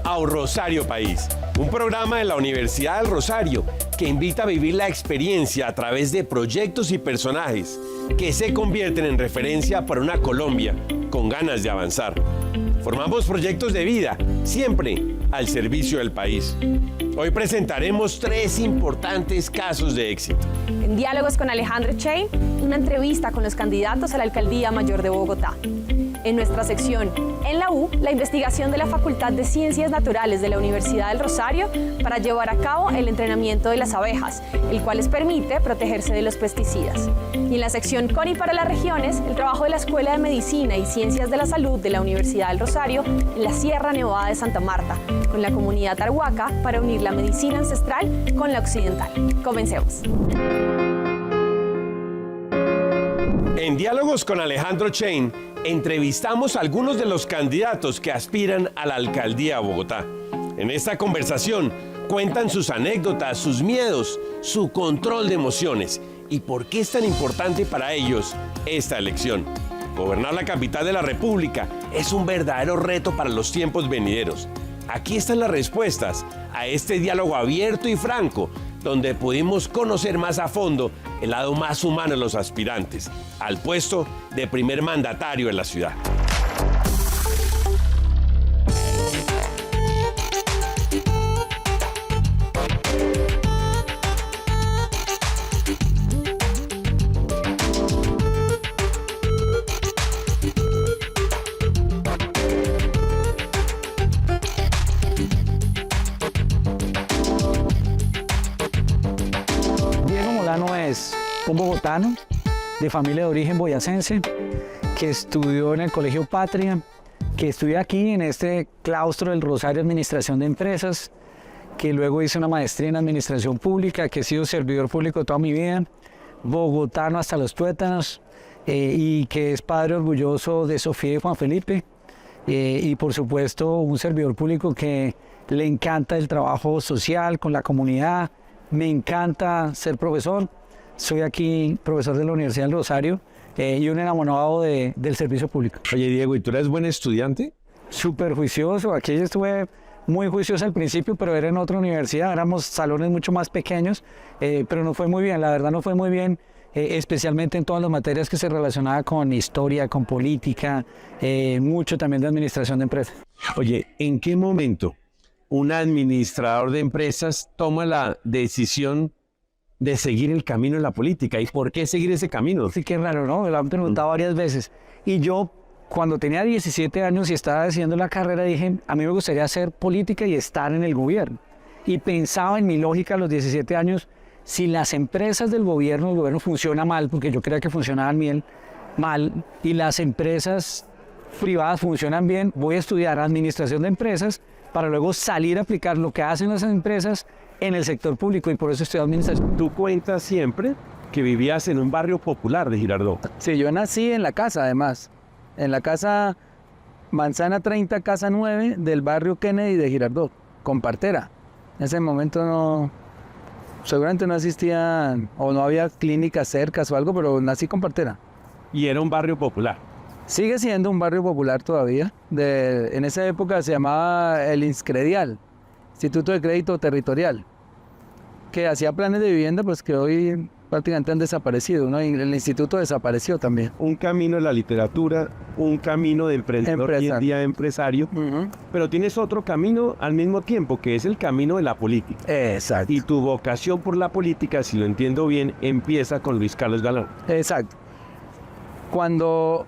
a Rosario País, un programa de la Universidad del Rosario que invita a vivir la experiencia a través de proyectos y personajes que se convierten en referencia para una Colombia con ganas de avanzar. Formamos proyectos de vida, siempre al servicio del país. Hoy presentaremos 3 importantes casos de éxito. En Diálogos con Alejandro Chain, una entrevista con los candidatos a la Alcaldía Mayor de Bogotá. En nuestra sección En la U, la investigación de la Facultad de Ciencias Naturales de la Universidad del Rosario para llevar a cabo el entrenamiento de las abejas, el cual les permite protegerse de los pesticidas. Y en la sección CONI para las regiones, el trabajo de la Escuela de Medicina y Ciencias de la Salud de la Universidad del Rosario en la Sierra Nevada de Santa Marta, con la comunidad arhuaca para unir la medicina ancestral con la occidental. Comencemos. En Diálogos con Alejandro Chain, entrevistamos a algunos de los candidatos que aspiran a la Alcaldía de Bogotá. En esta conversación cuentan sus anécdotas, sus miedos, su control de emociones y por qué es tan importante para ellos esta elección. Gobernar la capital de la República es un verdadero reto para los tiempos venideros. Aquí están las respuestas a este diálogo abierto y franco, donde pudimos conocer más a fondo el lado más humano de los aspirantes al puesto de primer mandatario en la ciudad. Es un bogotano de familia de origen boyacense que estudió en el Colegio Patria, que estudió aquí en este claustro del Rosario Administración de Empresas, que luego hice una maestría en Administración Pública, que he sido servidor público toda mi vida, bogotano hasta los tuétanos, y que es padre orgulloso de Sofía y Juan Felipe, y por supuesto un servidor público que le encanta el trabajo social con la comunidad, me encanta ser profesor. Soy aquí profesor de la Universidad del Rosario y un enamorado del servicio público. Oye, Diego, ¿y tú eres buen estudiante? Súper juicioso. Aquí yo estuve muy juicioso al principio, pero era en otra universidad. Éramos salones mucho más pequeños, pero no fue muy bien. La verdad no fue muy bien, especialmente en todas las materias que se relacionaban con historia, con política, mucho también de administración de empresas. Oye, ¿en qué momento un administrador de empresas toma la decisión de seguir el camino en la política? ¿Y por qué seguir ese camino? Sí, qué raro, ¿no? Me lo han preguntado varias veces. Y yo, cuando tenía 17 años y estaba haciendo la carrera, dije, a mí me gustaría hacer política y estar en el gobierno. Y pensaba en mi lógica a los 17 años, si las empresas del gobierno, el gobierno funciona mal, porque yo creía que funcionaban bien, mal, y las empresas privadas funcionan bien, voy a estudiar administración de empresas para luego salir a aplicar lo que hacen las empresas en el sector público, y por eso estudié administración. Tú cuentas siempre que vivías en un barrio popular de Girardot. Sí, yo nací en la casa, además, en la casa Manzana 30, Casa 9 del barrio Kennedy de Girardot, con partera. En ese momento no, seguramente no existían o no había clínicas cercas o algo, pero nací con partera. Y era un barrio popular. Sigue siendo un barrio popular todavía. En esa época se llamaba el Inscredial, Instituto de Crédito Territorial, que hacía planes de vivienda, pues que hoy prácticamente han desaparecido, ¿no? Y el instituto desapareció también. Un camino de la literatura, un camino de emprendedor, hoy en día empresario, pero tienes otro camino al mismo tiempo, que es el camino de la política. Exacto. Y tu vocación por la política, si lo entiendo bien, empieza con Luis Carlos Galán. Exacto. Cuando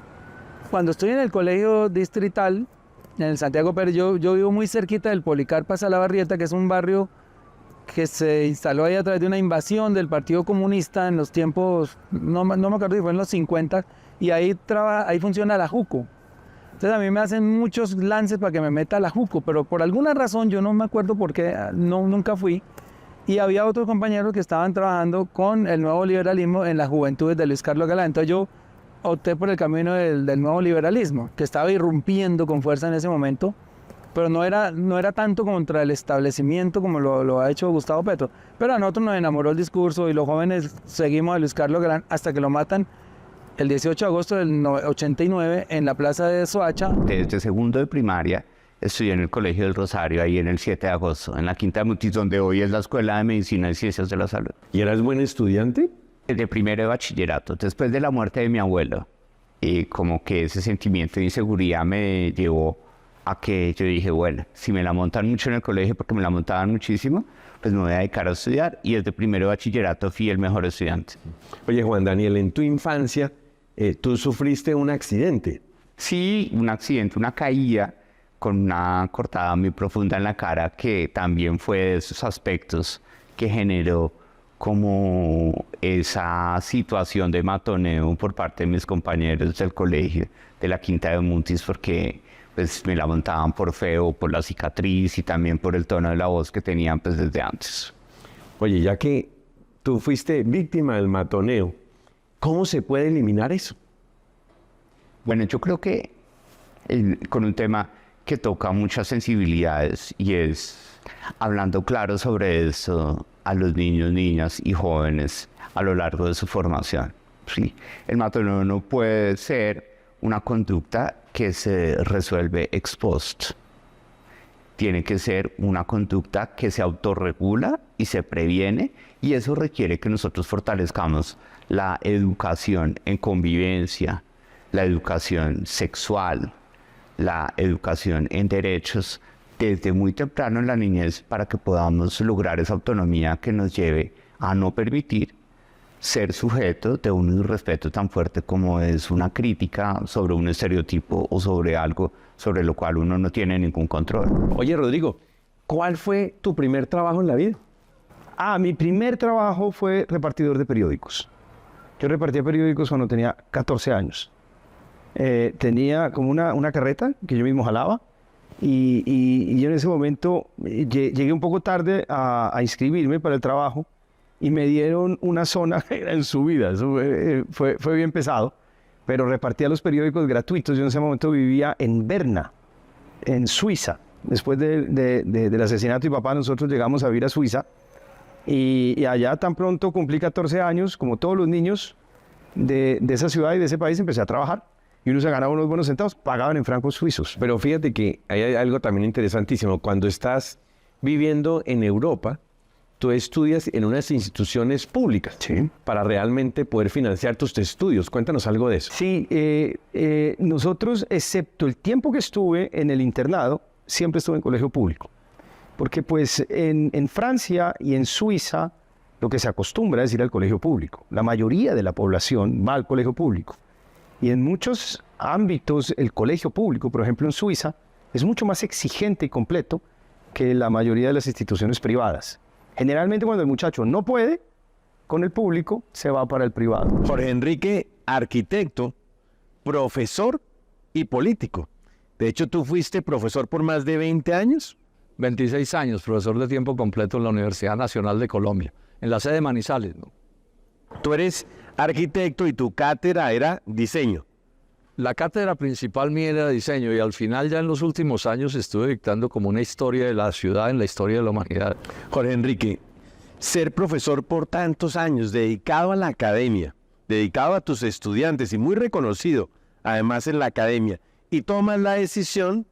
estoy en el colegio distrital, en el Santiago Pérez, yo vivo muy cerquita del Policarpa Salabarrieta, que es un barrio que se instaló ahí a través de una invasión del Partido Comunista en los tiempos, no me acuerdo si fue en los 50, y ahí funciona la JUCO. Entonces a mí me hacen muchos lances para que me meta a la JUCO, pero por alguna razón, yo no me acuerdo por qué, nunca fui, y había otros compañeros que estaban trabajando con el nuevo liberalismo en las juventudes de Luis Carlos Galán. Entonces yo opté por el camino del nuevo liberalismo, que estaba irrumpiendo con fuerza en ese momento, pero no era tanto contra el establecimiento como lo ha hecho Gustavo Petro. Pero a nosotros nos enamoró el discurso y los jóvenes seguimos a Luis Carlos Galán hasta que lo matan el 18 de agosto del 89 en la plaza de Soacha. Desde segundo de primaria estudié en el Colegio del Rosario, ahí en el 7 de agosto, en la Quinta de Mutis, donde hoy es la Escuela de Medicina y Ciencias de la Salud. ¿Y eras buen estudiante? Desde primero de bachillerato, después de la muerte de mi abuelo, como que ese sentimiento de inseguridad me llevó a que yo dije, bueno, si me la montan mucho en el colegio, porque me la montaban muchísimo, pues me voy a dedicar a estudiar, y desde primero de bachillerato fui el mejor estudiante. Oye, Juan Daniel, en tu infancia, tú sufriste un accidente. Sí, un accidente, una caída con una cortada muy profunda en la cara, que también fue de esos aspectos que generó como esa situación de matoneo por parte de mis compañeros del colegio, de la Quinta de Mutis, porque pues me la montaban por feo, por la cicatriz y también por el tono de la voz que tenían pues desde antes. Oye, ya que tú fuiste víctima del matoneo, ¿cómo se puede eliminar eso? Bueno, yo creo que con un tema que toca muchas sensibilidades, y es hablando claro sobre eso a los niños, niñas y jóvenes a lo largo de su formación. ¿Sí? El matoneo no puede ser una conducta que se resuelve ex post. Tiene que ser una conducta que se autorregula y se previene, y eso requiere que nosotros fortalezcamos la educación en convivencia, la educación sexual, la educación en derechos desde muy temprano en la niñez, para que podamos lograr esa autonomía que nos lleve a no permitir ser sujeto de un irrespeto tan fuerte como es una crítica sobre un estereotipo o sobre algo sobre lo cual uno no tiene ningún control. Oye, Rodrigo, ¿cuál fue tu primer trabajo en la vida? Mi primer trabajo fue repartidor de periódicos. Yo repartía periódicos cuando tenía 14 años. Tenía como una carreta que yo mismo jalaba, y yo en ese momento llegué un poco tarde a inscribirme para el trabajo, y me dieron una zona que era en subida. Eso fue bien pesado, pero repartía los periódicos gratuitos. Yo en ese momento vivía en Berna, en Suiza. Después del asesinato de mi papá, nosotros llegamos a vivir a Suiza, y allá tan pronto cumplí 14 años, como todos los niños de esa ciudad y de ese país, empecé a trabajar. Y uno se ganaba unos buenos centavos, pagaban en francos suizos. Pero fíjate que hay algo también interesantísimo. Cuando estás viviendo en Europa, tú estudias en unas instituciones públicas, Sí. para realmente poder financiar tus estudios. Cuéntanos algo de eso. Sí, nosotros, excepto el tiempo que estuve en el internado, siempre estuve en colegio público. Porque pues en Francia y en Suiza lo que se acostumbra es ir al colegio público. La mayoría de la población va al colegio público. Y en muchos ámbitos el colegio público, por ejemplo en Suiza, es mucho más exigente y completo que la mayoría de las instituciones privadas. Generalmente cuando el muchacho no puede con el público, se va para el privado. Jorge Enrique, arquitecto, profesor y político. De hecho, tú fuiste profesor por más de 20 años. 26 años, profesor de tiempo completo en la Universidad Nacional de Colombia, en la sede de Manizales, ¿no? Tú eres arquitecto y tu cátedra era diseño. La cátedra principal mía era diseño, y al final, ya en los últimos años, estuve dictando como una historia de la ciudad en la historia de la humanidad. Jorge Enrique, ser profesor por tantos años, dedicado a la academia, dedicado a tus estudiantes y muy reconocido, además en la academia, y tomas la decisión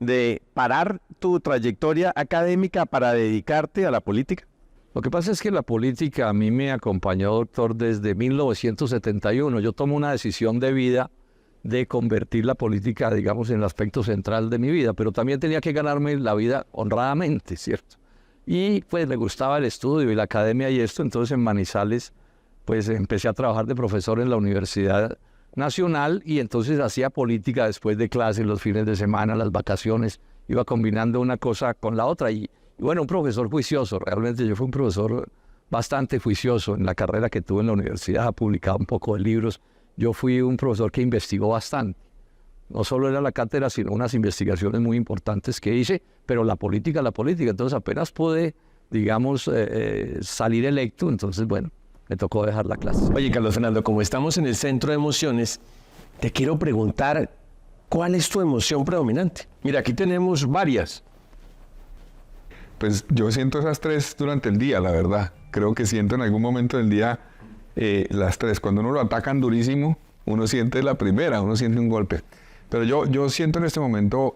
de parar tu trayectoria académica para dedicarte a la política. Lo que pasa es que la política a mí me acompañó, doctor, desde 1971. Yo tomo una decisión de vida de convertir la política, digamos, en el aspecto central de mi vida, pero también tenía que ganarme la vida honradamente, ¿cierto? Y pues me gustaba el estudio y la academia y esto, entonces en Manizales pues empecé a trabajar de profesor en la Universidad Nacional, y entonces hacía política después de clases, los fines de semana, las vacaciones, iba combinando una cosa con la otra. Y bueno, un profesor juicioso, realmente yo fui un profesor bastante juicioso en la carrera que tuve en la universidad, ha publicado un poco de libros. Yo fui un profesor que investigó bastante. No solo era la cátedra, sino unas investigaciones muy importantes que hice, pero la política. Entonces apenas pude, digamos, salir electo, entonces bueno, me tocó dejar la clase. Oye, Carlos Fernando, como estamos en el centro de emociones, te quiero preguntar, ¿cuál es tu emoción predominante? Mira, aquí tenemos varias. Pues yo siento esas tres durante el día, la verdad. Creo que siento en algún momento del día las tres. Cuando uno lo atacan durísimo, uno siente la primera, uno siente un golpe. Pero yo siento en este momento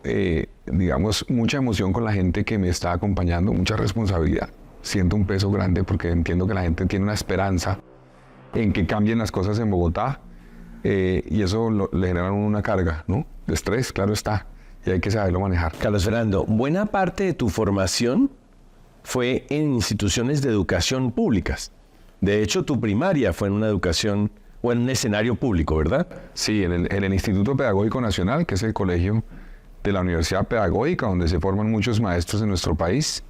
digamos, mucha emoción con la gente que me está acompañando, mucha responsabilidad. Siento un peso grande porque entiendo que la gente tiene una esperanza en que cambien las cosas en Bogotá y eso le genera una carga, ¿no? De estrés, claro está, y hay que saberlo manejar. Carlos Fernando, buena parte de tu formación fue en instituciones de educación públicas. De hecho, tu primaria fue en una educación o en un escenario público, ¿verdad? Sí, en el Instituto Pedagógico Nacional, que es el colegio de la Universidad Pedagógica, donde se forman muchos maestros en nuestro país.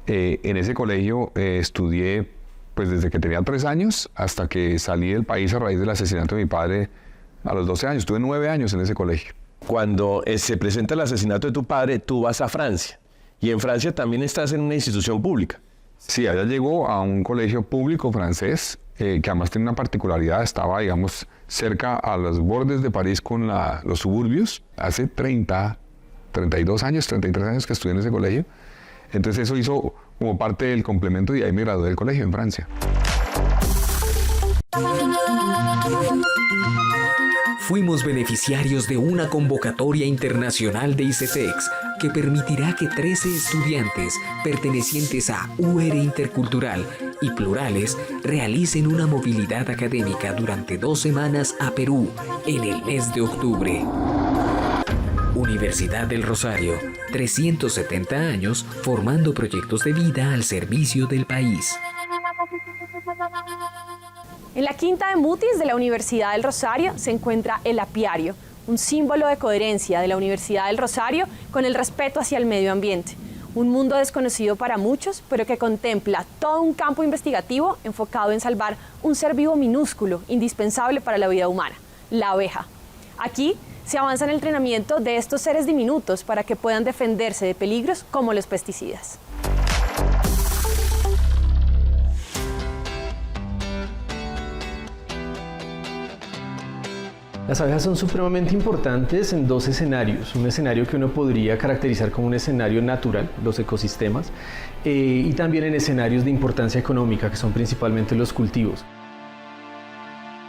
En ese colegio estudié pues desde que tenía 3 años hasta que salí del país a raíz del asesinato de mi padre a los 12 años. Estuve 9 años en ese colegio. Cuando se presenta el asesinato de tu padre, tú vas a Francia. Y en Francia también estás en una institución pública. Sí, allá llegó a un colegio público francés, que además tiene una particularidad, estaba, digamos, cerca a los bordes de París con los suburbios. Hace 32 años, 33 años que estudié en ese colegio. Entonces eso hizo como parte del complemento y ahí me gradué del colegio en Francia. Fuimos beneficiarios de una convocatoria internacional de ICETEX que permitirá que 13 estudiantes pertenecientes a UR Intercultural y Plurales realicen una movilidad académica durante 2 semanas a Perú en el mes de octubre. Universidad del Rosario, 370 años formando proyectos de vida al servicio del país. En la quinta de Mutis de la Universidad del Rosario se encuentra el apiario, un símbolo de coherencia de la Universidad del Rosario con el respeto hacia el medio ambiente. Un mundo desconocido para muchos, pero que contempla todo un campo investigativo enfocado en salvar un ser vivo minúsculo, indispensable para la vida humana, la abeja. Aquí se avanza en el entrenamiento de estos seres diminutos para que puedan defenderse de peligros como los pesticidas. Las abejas son supremamente importantes en 2 escenarios. Un escenario que uno podría caracterizar como un escenario natural, los ecosistemas, y también en escenarios de importancia económica, que son principalmente los cultivos.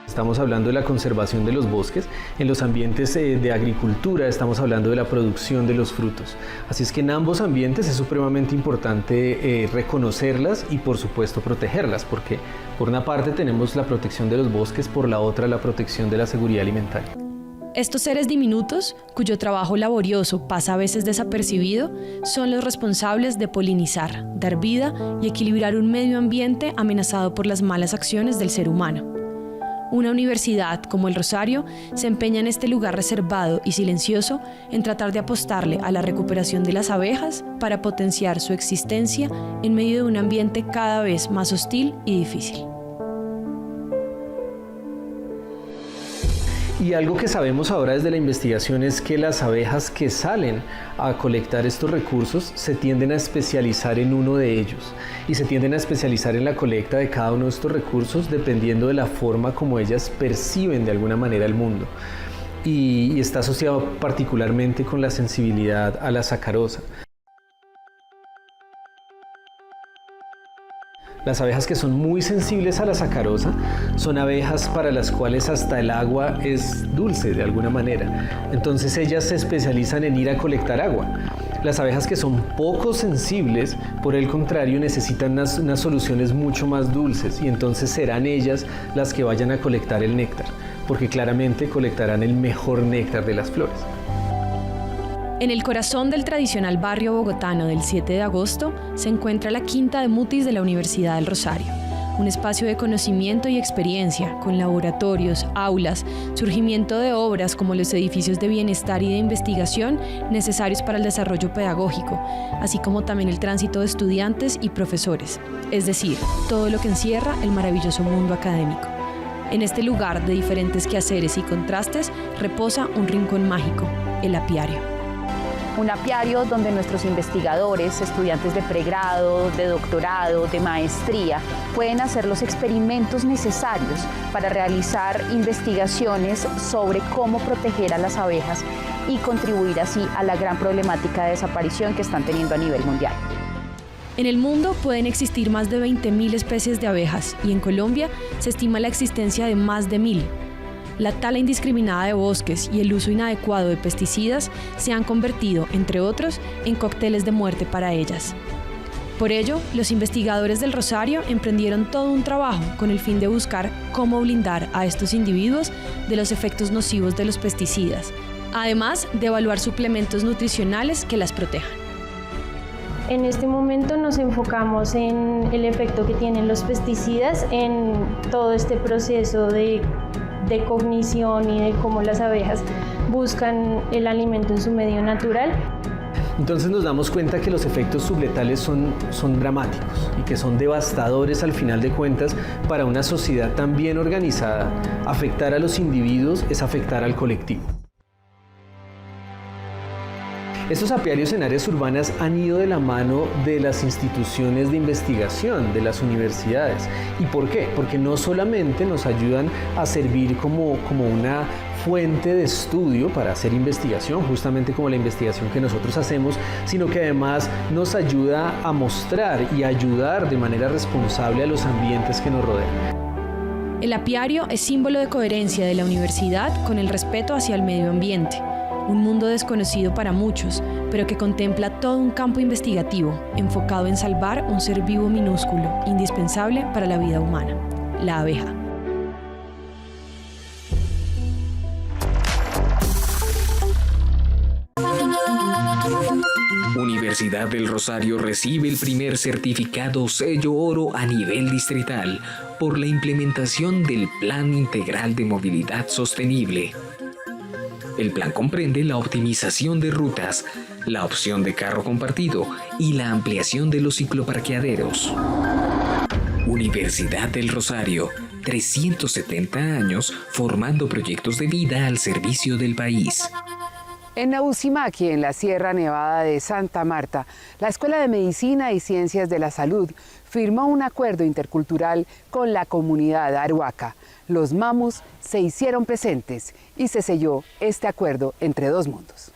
Estamos hablando de la conservación de los bosques, en los ambientes de agricultura estamos hablando de la producción de los frutos. Así es que en ambos ambientes es supremamente importante reconocerlas y por supuesto protegerlas, porque por una parte tenemos la protección de los bosques, por la otra la protección de la seguridad alimentaria. Estos seres diminutos, cuyo trabajo laborioso pasa a veces desapercibido, son los responsables de polinizar, dar vida y equilibrar un medio ambiente amenazado por las malas acciones del ser humano. Una universidad como el Rosario se empeña en este lugar reservado y silencioso en tratar de apostarle a la recuperación de las abejas para potenciar su existencia en medio de un ambiente cada vez más hostil y difícil. Y algo que sabemos ahora desde la investigación es que las abejas que salen a colectar estos recursos se tienden a especializar en uno de ellos y se tienden a especializar en la colecta de cada uno de estos recursos dependiendo de la forma como ellas perciben de alguna manera el mundo. Y está asociado particularmente con la sensibilidad a la sacarosa. Las abejas que son muy sensibles a la sacarosa son abejas para las cuales hasta el agua es dulce de alguna manera. Entonces ellas se especializan en ir a colectar agua. Las abejas que son poco sensibles, por el contrario, necesitan unas soluciones mucho más dulces y entonces serán ellas las que vayan a colectar el néctar, porque claramente colectarán el mejor néctar de las flores. En el corazón del tradicional barrio bogotano del 7 de agosto se encuentra la Quinta de Mutis de la Universidad del Rosario, un espacio de conocimiento y experiencia con laboratorios, aulas, surgimiento de obras como los edificios de bienestar y de investigación necesarios para el desarrollo pedagógico, así como también el tránsito de estudiantes y profesores, es decir, todo lo que encierra el maravilloso mundo académico. En este lugar de diferentes quehaceres y contrastes reposa un rincón mágico, el apiario. Un apiario donde nuestros investigadores, estudiantes de pregrado, de doctorado, de maestría, pueden hacer los experimentos necesarios para realizar investigaciones sobre cómo proteger a las abejas y contribuir así a la gran problemática de desaparición que están teniendo a nivel mundial. En el mundo pueden existir más de 20.000 especies de abejas y en Colombia se estima la existencia de más de 1.000. la tala indiscriminada de bosques y el uso inadecuado de pesticidas se han convertido, entre otros, en cócteles de muerte para ellas. Por ello, los investigadores del Rosario emprendieron todo un trabajo con el fin de buscar cómo blindar a estos individuos de los efectos nocivos de los pesticidas, además de evaluar suplementos nutricionales que las protejan. En este momento nos enfocamos en el efecto que tienen los pesticidas en todo este proceso de cognición y de cómo las abejas buscan el alimento en su medio natural. Entonces nos damos cuenta que los efectos subletales son dramáticos y que son devastadores al final de cuentas para una sociedad tan bien organizada. Afectar a los individuos es afectar al colectivo. Estos apiarios en áreas urbanas han ido de la mano de las instituciones de investigación, de las universidades. ¿Y por qué? Porque no solamente nos ayudan a servir como una fuente de estudio para hacer investigación, justamente como la investigación que nosotros hacemos, sino que además nos ayuda a mostrar y ayudar de manera responsable a los ambientes que nos rodean. El apiario es símbolo de coherencia de la universidad con el respeto hacia el medio ambiente. Un mundo desconocido para muchos, pero que contempla todo un campo investigativo enfocado en salvar un ser vivo minúsculo, indispensable para la vida humana, la abeja. Universidad del Rosario recibe el primer certificado sello oro a nivel distrital por la implementación del Plan Integral de Movilidad Sostenible. El plan comprende la optimización de rutas, la opción de carro compartido y la ampliación de los cicloparqueaderos. Universidad del Rosario, 370 años formando proyectos de vida al servicio del país. En Nabusimaki, en la Sierra Nevada de Santa Marta, la Escuela de Medicina y Ciencias de la Salud firmó un acuerdo intercultural con la comunidad arhuaca. Los mamus se hicieron presentes y se selló este acuerdo entre dos mundos.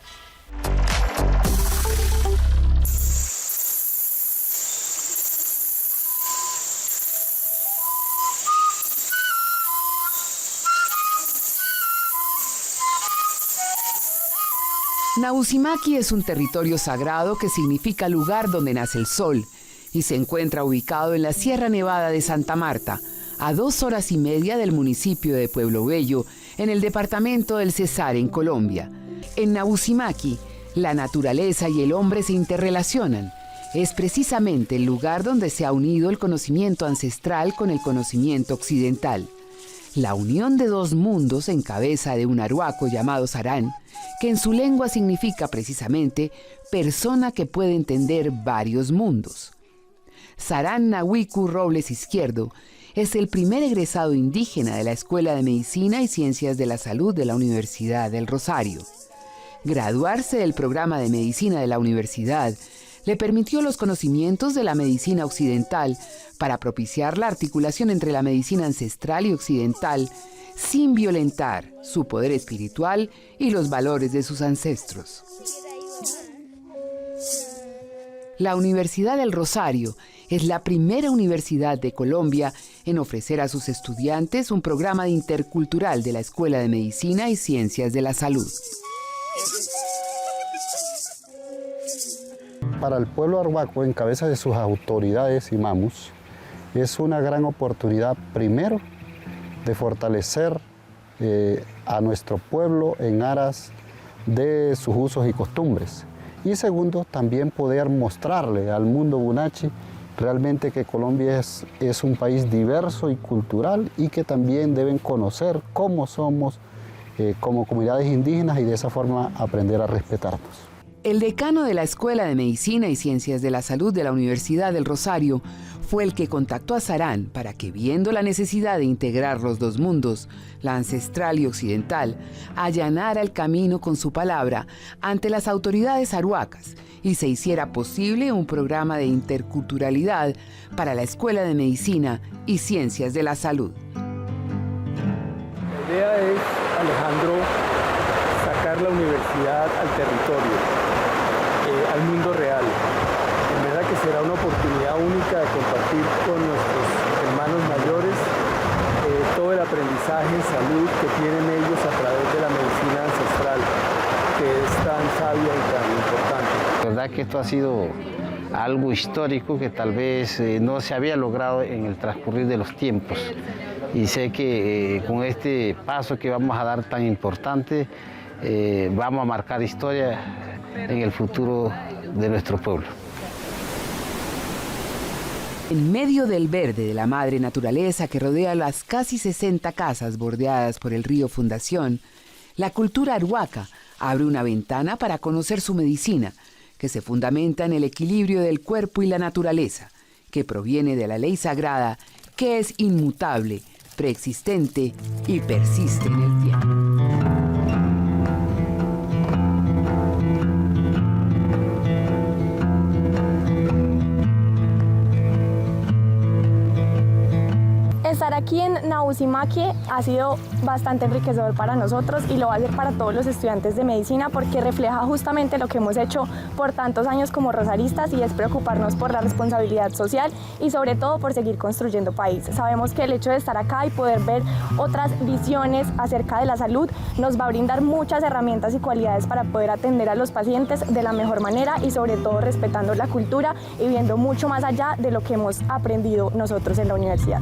Nabusimaki es un territorio sagrado que significa lugar donde nace el sol y se encuentra ubicado en la Sierra Nevada de Santa Marta, a 2 horas y media del municipio de Pueblo Bello, en el departamento del Cesar, en Colombia. En Nabusimaki, la naturaleza y el hombre se interrelacionan. Es precisamente el lugar donde se ha unido el conocimiento ancestral con el conocimiento occidental. La unión de dos mundos en cabeza de un arhuaco llamado Sarán, que en su lengua significa precisamente persona que puede entender varios mundos. Sarán Nahuicu Robles Izquierdo es el primer egresado indígena de la Escuela de Medicina y Ciencias de la Salud de la Universidad del Rosario. Graduarse del programa de medicina de la universidad le permitió los conocimientos de la medicina occidental para propiciar la articulación entre la medicina ancestral y occidental sin violentar su poder espiritual y los valores de sus ancestros. La Universidad del Rosario es la primera universidad de Colombia en ofrecer a sus estudiantes un programa intercultural de la Escuela de Medicina y Ciencias de la Salud. Para el pueblo arhuaco, en cabeza de sus autoridades y mamus, es una gran oportunidad, primero, de fortalecer a nuestro pueblo en aras de sus usos y costumbres. Y segundo, también poder mostrarle al mundo bunachi realmente que Colombia es un país diverso y cultural y que también deben conocer cómo somos como comunidades indígenas y de esa forma aprender a respetarnos. El decano de la Escuela de Medicina y Ciencias de la Salud de la Universidad del Rosario fue el que contactó a Sarán para que, viendo la necesidad de integrar los dos mundos, la ancestral y occidental, allanara el camino con su palabra ante las autoridades arhuacas y se hiciera posible un programa de interculturalidad para la Escuela de Medicina y Ciencias de la Salud. La idea es, Alejandro, sacar la universidad al territorio, al mundo real. En verdad que será una oportunidad única de compartir con nuestros hermanos mayores todo el aprendizaje aprendizaje en salud que tienen ellos a través de la medicina ancestral, que es tan sabia y tan importante. La verdad que esto ha sido algo histórico que tal vez no se había logrado en el transcurrir de los tiempos. Y sé que con este paso que vamos a dar tan importante, vamos a marcar historia en el futuro de nuestro pueblo. En medio del verde de la madre naturaleza que rodea las casi 60 casas bordeadas por el río Fundación, la cultura arhuaca abre una ventana para conocer su medicina, que se fundamenta en el equilibrio del cuerpo y la naturaleza, que proviene de la ley sagrada, que es inmutable, preexistente y persiste en el tiempo. Estar aquí en Nausimaque ha sido bastante enriquecedor para nosotros y lo va a ser para todos los estudiantes de medicina porque refleja justamente lo que hemos hecho por tantos años como rosaristas y es preocuparnos por la responsabilidad social y sobre todo por seguir construyendo país. Sabemos que el hecho de estar acá y poder ver otras visiones acerca de la salud nos va a brindar muchas herramientas y cualidades para poder atender a los pacientes de la mejor manera y sobre todo respetando la cultura y viendo mucho más allá de lo que hemos aprendido nosotros en la universidad.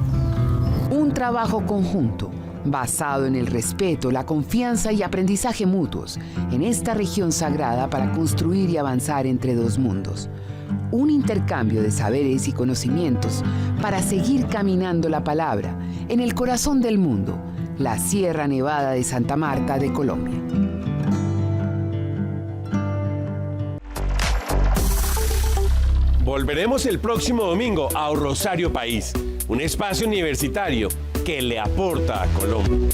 Un trabajo conjunto, basado en el respeto, la confianza y aprendizaje mutuos, en esta región sagrada para construir y avanzar entre dos mundos. Un intercambio de saberes y conocimientos para seguir caminando la palabra en el corazón del mundo, la Sierra Nevada de Santa Marta de Colombia. Volveremos el próximo domingo a Rosario País, un espacio universitario que le aporta a Colombia.